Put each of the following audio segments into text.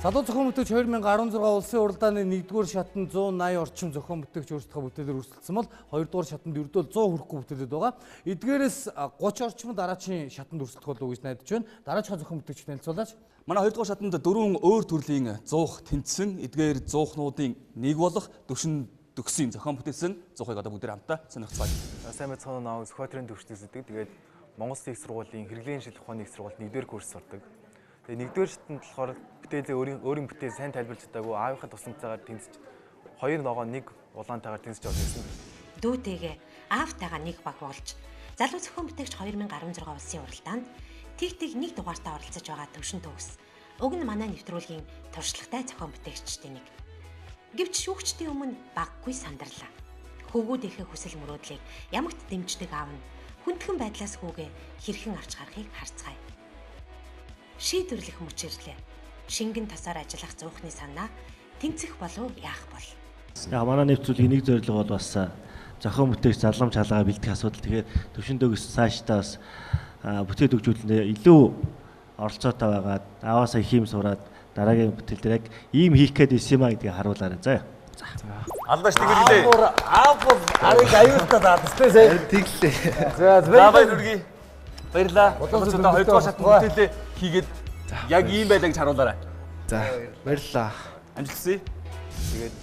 Залуу зохион бүтээгч 2016 улсын уралдааны 1-р шатанд 180 орчим зохион бүтээгч өөрсдөө бүтээлээр өрсөлдсөн бол 2-р шатанд ердөө 100 хүрэхгүй бүтээлүүд байгаа. Эдгээрээс 30 орчим дараагийн шатанд өрсөлдөх болов уу гэж найдаж байна. Дараагийн зохион бүтээгч танилцуулаач. Манай 2-р шатанд 4 өөр төрлийн зуух тэнцсэн. Эдгээр зуухнуудын нэг болох Төвшин Төгсийн зохион бүтээсэн зуухыг одоо бүгдээр хамтаа сонирхцгаая. Сайн байцгаана уу Сүхбаатарын төвчнөөс гэдэг. Тэгээд Монгол Улсын их сургуулийн хэрэглээний шилжих ухааны их сургуульд 1-р курс сурдаг. Тэгээд 1-р шатанд болохоор бүтээлээ өөрийн бүтээл сайн тайлбарлаж чадаагүй аавынхаа тусламжтайгаар тэнцэж 2 ногоо 1 улаантайгаар тэнцэж явж байсан. Дүүтэйгээ аавтайгаа нэг баг болж залуу зохион бүтээгч 2016 улсын уралдаанд тэг 1 дугаартаа оролцож байгаа Төвшин Төгс. Уг нь манай нэвтрүүлгийн туршлагатай зохион бүтээгчдийн нэг. Гэвч шүүгчдийн өмнө баггүй сандарлаа. Хөвгүүдийнхээ хүсэл мөрөөдлийг ямагт дэмждэг аав нь хүндхэн байдлаас хүүгээ хэрхэн авч гарахыг харцгаая. Шийдвэрлэх мөчөрлөө. Шингэн тасаар ажиллах зуухны санаа тэнцэх болов яах бол. Яг манай нэвтрүүлгийн нэг зорилго бол бас зохион бүтээгч залгамж хаалгаа бэлтгэх асуудал. Тэгэхээр Төвшин Төгс цаашдаа бас бүтээл өгжүүлэлтэд илүү оролцоотой байгаад аваасаа их юм сураад дараагийн бүтээл дээр яг ийм хийх гээд ирсэн юм а гэдгийг харуулаарай. За. Албаш тэгвэл Аав арыг аюултай даадстай сайн. тэглээ. За Баяр үргээ. Баярлаа. Одоо 2-р шатанд бүтээлээ хийгээд яг ийм байлаа гэж харуулаарай. За баярлалаа. Амжилтсая. Тэгээд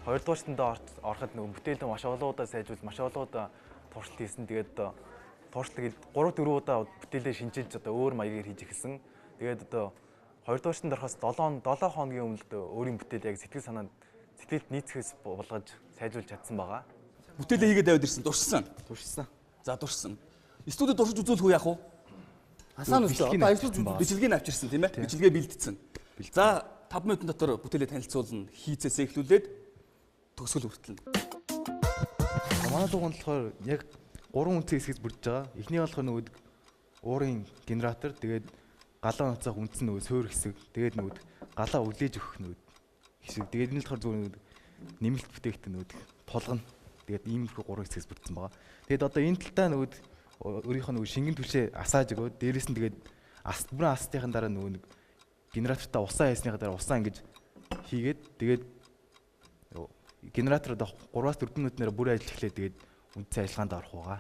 2-р шатанд ороход нөгөө бүтээлээ маш олоодаа сайжруулж маш олоодаа туршилт хийсэн. Тэгээд туршилт 3-4 удаа бүтээлээ шинжилж одоо өөр маягаар хийж эхэлсэн. Тэгээд одоо 2-р шатанд орохоос 7 хоногийн өмнө өөрийн бүтээл яг сэтгэлд нийцэхээс болгож сайжруулж чадсан байгаа. Бүтээлээ хийгээд аваад ирсэн. Дуршсан. Туршсан. За дуршсан. Студид дуршиж үзүүлэх үү яах вэ? Хасаа нүс одоо ажиллаж Бичлэгийг авчирсан тийм ээ. Бичлэгээ бэлдсэн. За 5 минутын дотор бүтээлээ танилцуулна. Хийцээс эхлүүлээд төгсгөл хүртэлнэ. Манай дугуйн болохоор яг 3 үнцэн хэсгээс бүрдэж байгаа. Эхний болохоор нөгөө уурын генератор, тэгээд галаа нуцаах үндсэн нөгөө суур хэсэг, тэгээд нөгөө галаа үлээж өгөх нөгөө хэсэг. Тэгээд энэ болохоор зүгээр нэмэлт бүтээгдэхүүн нөгөө тулгана. Тэгээд иймэрхүү 3 хэсгээс бүрдсэн байгаа. Тэгээд одоо энэ талтаа нөгөө өөрийнхөө нөгөө шингэн түвшээ асааж өгөө. Дээрээс нь тэгээд бүрэн астынхаа дараа нөгөө нэг генератортаа усаа хайсныхаа дараа усаа ингэж хийгээд тэгээд генератор одоо 3-4 минутаар бүр ажиллах эхлэе. Тэгээд үндсэн ажиллагаанд орох байгаа.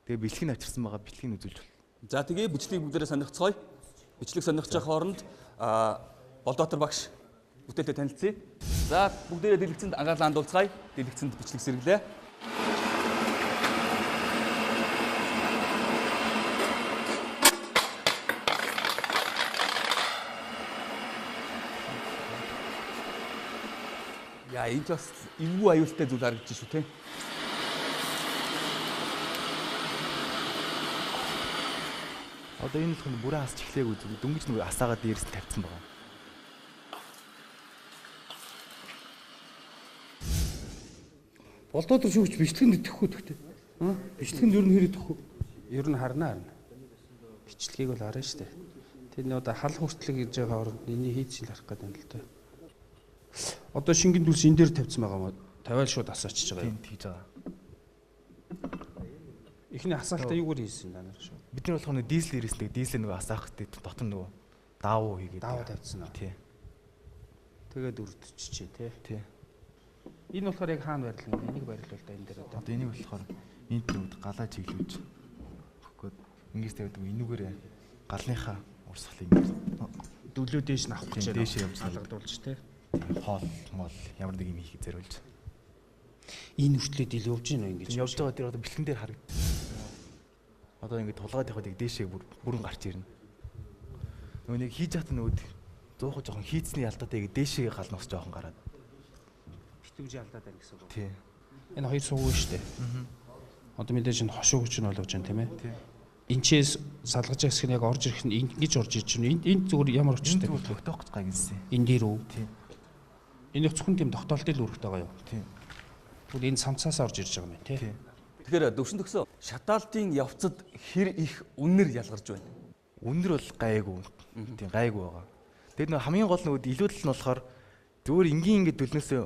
Тэгээд бичлэг нь авчирсан байгаа. Бичлэгийг үзүүлж байна. За тэгээ бичлэгийг бүгдээрээ сонирхцгоё. Бичлэг сонирхож байгаа хооронд Болдоотор багш бүтээлээ танилцъя. За бүгдээрээ дэлгэцэнд анхаарлаа хандуулцгаая. Дэлгэцэнд бичлэг сэргэлээ. Яа, энэ бас эвгүй аюултай зүйл харагдаж шүү те. Одоо энэ л бүрэн асч эхлэегүй зүгээр дөнгөж нөгөө асаагаа дээрээс нь тавьсан байгаа. Болдоотор шүүгч бичлэгэнд итгэхгүй тэгтээ. Бичлэгэнд ер нь хэр итгэхгүй? Ер нь харна. Бичлэгийг бол харна шүү дээ. Тэр нэг одоо хал хүртлэг гэж байгаа хооронд энийг хийж ил харах гэдэг юм л дээ. Одоо шингэн дүрс энэ дээр тавьсан байгаа мó. Тавиал шууд асаачиж байгаа юм. Тийм хийж байгаа. Эхний асаалтаа юугаар хийсэн данаар шүү. Бид нар болохоор дизель ирээстэй дизель нөгөө асаах гэдэг дотор нөгөө даавуу хийгээд. Даавуу тавьсан аа. Тий. Тэгээд өрдчихжээ тий. Тий. Энэ болохоор яг хаана байрлал юм? Энийг байрлуул да энэ дээр одоо. Одоо энийг болохоор энд нөгөө галаа чиглүүлж өгөхөд ингээс тавьдаг энүүгээр галныхаа урсгалыг Дөлөө дээш нь авах гэж байна. Дээш явж халгадуулж тий. Хоол мол ямар нэг юм хийх зориулж. Энэ хүртлээд ил явж гинэ ингэж. Явж байгаа тэр одоо бэлтгэн дээр харагд. Одоо ингэ тулгаад явахад яг дээшээ бүрэн гарч ирнэ. Нөгөө нэг хийж хат нөгөө зуухаж жоохон хийцний алдаатай дээшээ гал нус жоохон гараад. Битүүж алдаад байна гэсэн үг. Тий. Энэ хоёр сууг шүү дээ. Одоо мэдээж энэ хошуу хүч нь болгож байна тийм ээ. Тий. Энчээс салгаж хэсэг нь яг орж ирэх нь ингэж орж иж байна. Энд зүгээр ямар учиртай вэ? Тогтоох гэж гайгнсан. Энэ дээр үү? Тий. Энэ зөвхөн тийм тогтоолтын л үүрэгтэй байгаа юу? Тий. Тэгвэл энэ самцаас орж ирж байгаа юм тий. Тэгэхээр Төвшин Төгсөө шатаалтын явцад хэр их үнээр ялгарч байна. Үнэр бол гайгүй. Тийм гайгүй байгаа. Тэгээд нөгөө хамгийн гол нөгөө илүүдэл нь болохоор зүгээр энгийн ингэ дөлнөөсөө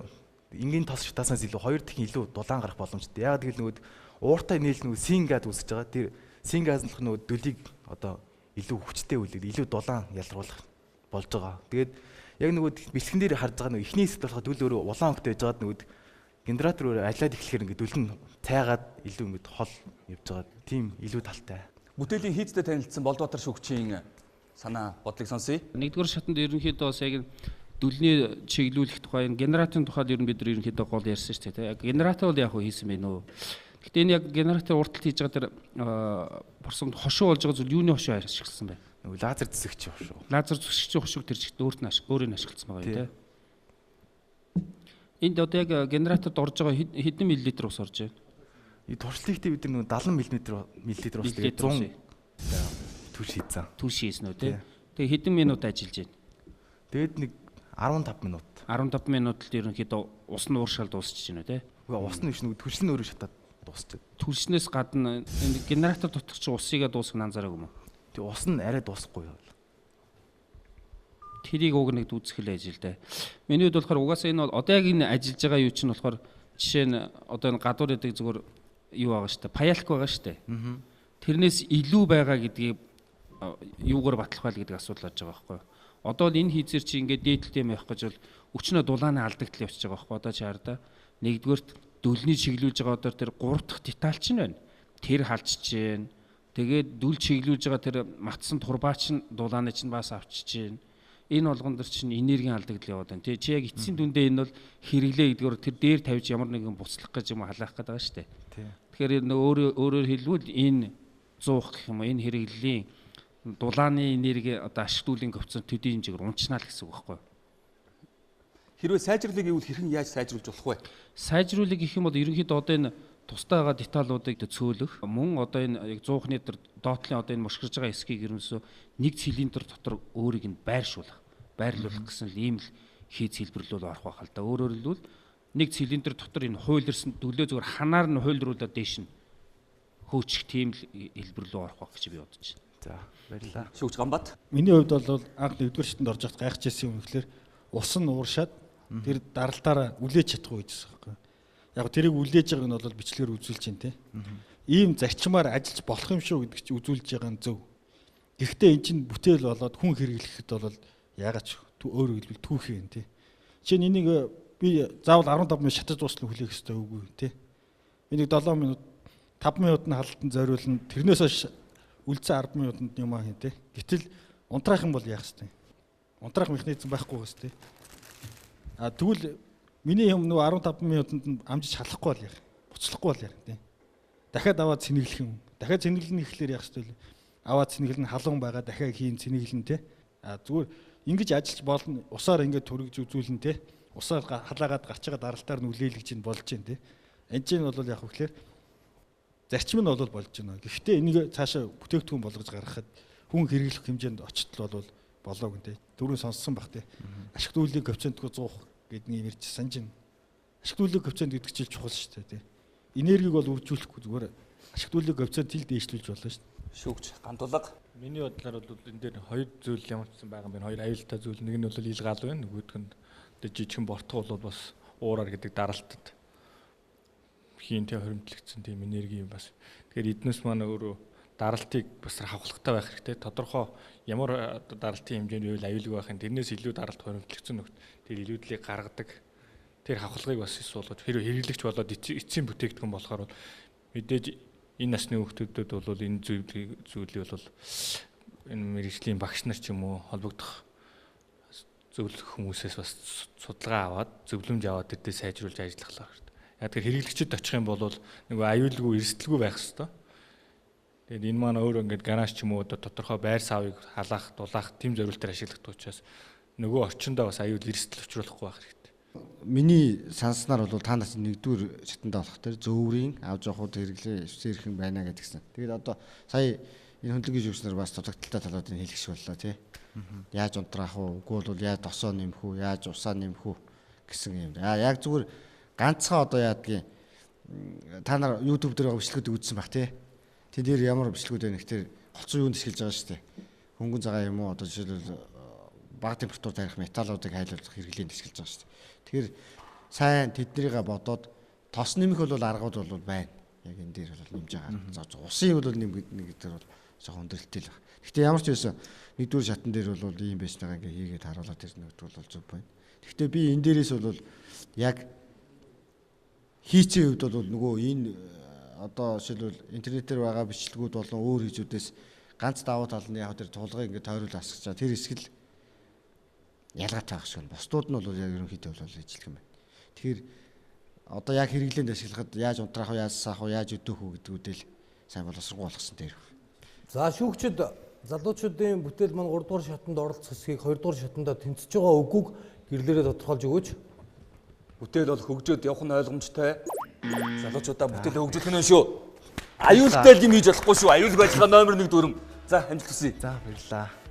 энгийн тос шатаасаас илүү хоёр дахин илүү дулаан гарах боломжтой. Яг тэгэл нөгөө ууртай нийл нөгөө син газ үүсэж байгаа. Тэр син газлах нөгөө дөлийг одоо илүү хүчтэй үлдээд илүү дулаан ялгаруулах болж байгаа. Тэгээд Яг нөгөө бэлтгэн дээр харж байгаа нөгөө эхний хэсэгт болохоор дүл өөрөө улаан өнгөтэй байж байгаад нөгөө генератор өөрөө ажиллаад эхлэхээр ингээд дүл нь цайгаад илүү ингээд хол явж байгаа. Тийм илүү талтай. Бүтээлийн хийцтэй танилцсан Болдбаатар шүүгчийн санаа бодлыг сонсъё. Нэгдүгээр шатанд ерөнхийдөө бас яг дүлний чиглүүлэх тухай энэ генераторын тухайд ер нь бид нар ерөнхийдөө гол ярьсан шүү дээ. Яг генератор бол яг хөө хийсэн байх нөө. Гэхдээ энэ яг генератор урталт хийж байгаа тэр борсонд хошуу болж байгаа зүйл юуны хошуу ашигласан бэ? Нөгөө лазер зүсэгч хошуу. Лазер зүсэгчийн хошууг тэр чигт өөрөөр нь ашигласан байгаа юм тийм. Энд одоо яг генераторт орж байгаа хэдэн миллилитр ус орж байна? И туршлагтээ бид нар нөгөө 70 мл ус тэгээд 100 түр шийдсэн. Түр шийсэн үү тийм. Тэгээ хэдэн минут ажиллаж байна? Тэгээд нэг 15 минут. 15 минутад ерөнхийдөө ус нь ууршаал дуусчих байна тийм. Үгүй ус нь биш нөгөө түлш нь өөрөө шатаад дуусчих. Түлшнээс гадна энэ генератор дотор чи усыгаа дуусгах анзаараагүй юм уу? Тэг ус нь арай дуусахгүй юу? Тэрийг уг нэг дүүцэхэл ажил да. Миний хувьд болохоор угаасаа энэ бол одоо яг энэ ажиллаж байгаа юу чинь болохоор жишээ нь одоо энэ гадуур гэдэг зүгээр юу байгаа шүү дээ. Паялк байгаа шүү дээ. Тэрнээс илүү байгаа гэдгийг юугаар батлах вэ гэдэг асуудал болж байгаа байхгүй юу? Одоо л энэ хийзэр чи ингээд дээдлтэй юм явах гэж бол өчнөө дулааны алдагдал явчихж байгаа байхгүй юу? Одоо чаарда нэгдүгээрт дөлний чиглүүлж байгаа одоо тэр 3 дахь деталь чинь байна. Тэр халчиж जैन. Тэгээд дүл чиглүүлж байгаа тэр матсан турбаач нь дулааны чинь бас авчиж जैन. Энэ болгон дэр чинь энергийн алдагдал яваад байна. Тэ чи яг эцсийн дүндээ энэ бол хэрэглээ гэдгээр тэр дээр тавьж ямар нэгэн буцлах гэж юм халаах гэдэг байгаа шүү дээ. Тэгэхээр өөрөөр хэлбэл энэ 100 гэх юм уу энэ хэрэглэлийн дулааны энерги одоо ашиглуулын коэффициент төдий хэмжээгээр унчнаа л гэсэн үг байхгүй юу? Хэрвээ сайжруулах гэвэл хэрхэн яаж сайжруулж болох вэ? Сайжруулах гэх юм бол ерөнхийдөө одоо энэ тустай байгаа деталуудыг цөөлөх мөн одоо энэ яг 100-ны тэр доотлын одоо энэ мушгирж байгаа эсхийг ерөнсөө нэг цилиндр дотор өөрийг нь байрлуулах гэсэн л ийм л хийц хэлбэрлүүл орох байх л да. Өөрөөр хэлбэл нэг цилиндр дотор энэ хуйлэрсэн дөлөө зүгээр ханаар нь хуйлруулаад дээш нь хөөчих тийм л хэлбэрлүү орох байх гэж би бодож байна. За баярлалаа. Шүүгч Гамбат. Миний хувьд бол анх нэгдүгээр шатанд орж байхад гайхажсэн юм ихлээр ус нь ууршаад тэр даралтаараа үлээж чадахгүй байжсэн байхгүй. Яг тэрийг үлээж байгааг нь бол бичлэгээр үзүүлж байна те. Ийм зарчмаар ажиллаж болох юм шүү гэдэг чи үзүүлж байгаа нь зөв. Гэхдээ эн чинь бүтээл болоод хүн хэрэглэхэд бол яагаад ч өөрөөр хэлбэл түүхий юм те. Жишээ нь энийг би заавал 15 минут шатаж дуусна хүлээх ёстой үгүй те. Энийг 7 минут 5 минутын халтанд зориулна. Тэрнээс хойш үлдсэн 10 минутанд юм аа хин те. Гэтэл унтраах юм бол яах ёстой. Унтраах механизм байхгүй гоос те. А тэгвэл миний юм нөгөө 15 минутанд амжиж халахгүй бол яах. Буцлахгүй бол яах те. Дахиад аваад цэнэглэх юм. Дахиад цэнэглэн ихлээр яах ёстой вэ? Аваад цэнэглэн халуун байгаа дахиад хийн цэнэглэн те. А зүгээр ингэж ажиллаж болно. Усаар ингэж төрөгж үзүүлнэ те. Усаар халаагаад гарч байгаа даралтаар нь үлээлгэж ин болж байна те. Энд чинь бол яах вэ гэхээр зарчим нь бол болж байна. Гэхдээ энийг цаашаа бүтээгдэхүүн болгож гаргахад хүн хэрэглэх хэмжээнд очтол бол болоог нэ. Дөрөв сонссон бах те. Ашигтуулын коэффициентгүй 100 гэдгийг ярьж санаж байна. Ашигтуулын коэффициент гэдэг чинь чухал шүү дээ те. Энергийг бол үржүүлэхгүй зүгээр ашигтуулын коэффициентийг дээшлүүлж болно шүү дээ. Шүүгч Гамтулга. Миний бодлоор бол энэ дээр хоёр зүйл ямарчсан байгаа юм байна. Хоёр аюултай зүйл. Нэг нь бол ил гал байна. Нөгөөх нь жижигхэн бортгол бол бас уураар гэдэг даралтад хийнтэй хоримтлагдсан тийм энерги юм бас. Тэгэхээр эднээс маань өөрөө даралтыг бас хавхлагтай байх хэрэгтэй. Тодорхой ямар даралтын хэмжээнд үйл аюулгүй байх юм. Тэрнээс илүү даралт хоримтлагдсан нөхд тэр илүүдлийг гаргадаг. Тэр хавхлагыг бас ис болгож хэрэглэгч болоод эцсийн бүтээгдэхүүн болохоор мэдээж энэ насны хүүхдүүдэд бол энэ зүйлийг бол энэ мэргэжлийн багш нар ч юм уу холбогдох зөвлөх хүмүүсээс бас судалгаа аваад зөвлөмж аваад тэдээ сайжруулж ажиллах хэрэгтэй. Яг тэр хэрэглэгчд очих юм бол нөгөө аюулгүй эрсдэлгүй байх хэрэгтэй. Тэгээд энэ маань өөр ингээд гараж ч юм уу тодорхой байр савыг халаах, дулаах тийм зорилтоор ашиглагддаг учраас нөгөө орчиндөө бас аюул эрсдэл учруулахгүй байх хэрэгтэй. Миний санснаар бол та нарт нэгдүгээр шатанда болох тэр зөөврийн авж явахуд хэрэглээ ирхэн байна гэдгсэн. Тэгээд одоо сая энэ хөндлөгийн жүжигчнэр бас дутагдaltaй талуудыг хэлэх шиг боллоо тий. Яаж унтраах уу, үгүй бол яаж тосоо нэмэх үү, яаж усаа нэмэх үү гэсэн юм. Яг зүгээр ганцхан одоо яадгийн та нар YouTube дээр бичлэгүүд үзсэн баг тий. Тэн дээр ямар бичлэгүүд байна гэхээр голцоо юунд ашиглаж байгаа шүү дээ. Хөнгөн цагаан юм уу одоо жишээлбэл бага температур тарих металлуудыг хайлуулах хэрэглээнд ашиглаж байгаа шүү дээ. Тэгэхээр сайн тэднийгээ бодоод тос нэмэх бол аргууд бол байна. Яг энэ дээр бол нэмж байгаа. За усын бол нэг дээр бол жоохон өндөрлөлтэй л байна. Гэхдээ ямар ч байсан нэгдүгээр шатн дээр бол ийм байснаа ингээ хийгээд харуулаад ирнэ гэдэг бол зөв байна. Гэхдээ би энэ дээрээс бол яг хийцийн хувьд бол нөгөө энэ одоо жишээлбэл интернетээр байгаа бичлэгүүд болон өөр хийзүүдээс ганц давуу тал нь яг тэр тулгыг ингээ тойруулж асгачаа тэр хэсэг л ялгаатай байх шиг байна. Бусдууд нь бол яг ерөнхийдөө бол ижлэх юм байна. Тэгэхээр одоо яг хэрэглээнд ашиглахад яаж унтраах вэ, яаж саах вэ, яаж өдөөх вэ гэдгүүдэл сайн боловсрон болгосон дээр. За шүүгчид залуучуудын бүтээл маань 3 дугаар шатанд оролцох хэсгийг 2 дугаар шатанда тэнцэж байгаа үгүйг гэрлээрээ тодорхойлж өгөөч. Бүтээл бол хөгжөөд явах нь ойлгомжтой. Залуучуудаа бүтээлээ хөгжүүлэх нь шүү. Аюултай юм хийж болохгүй шүү. Аюул байлгаа номер 1 дүрм. За амжилт хүсье. За баярлалаа.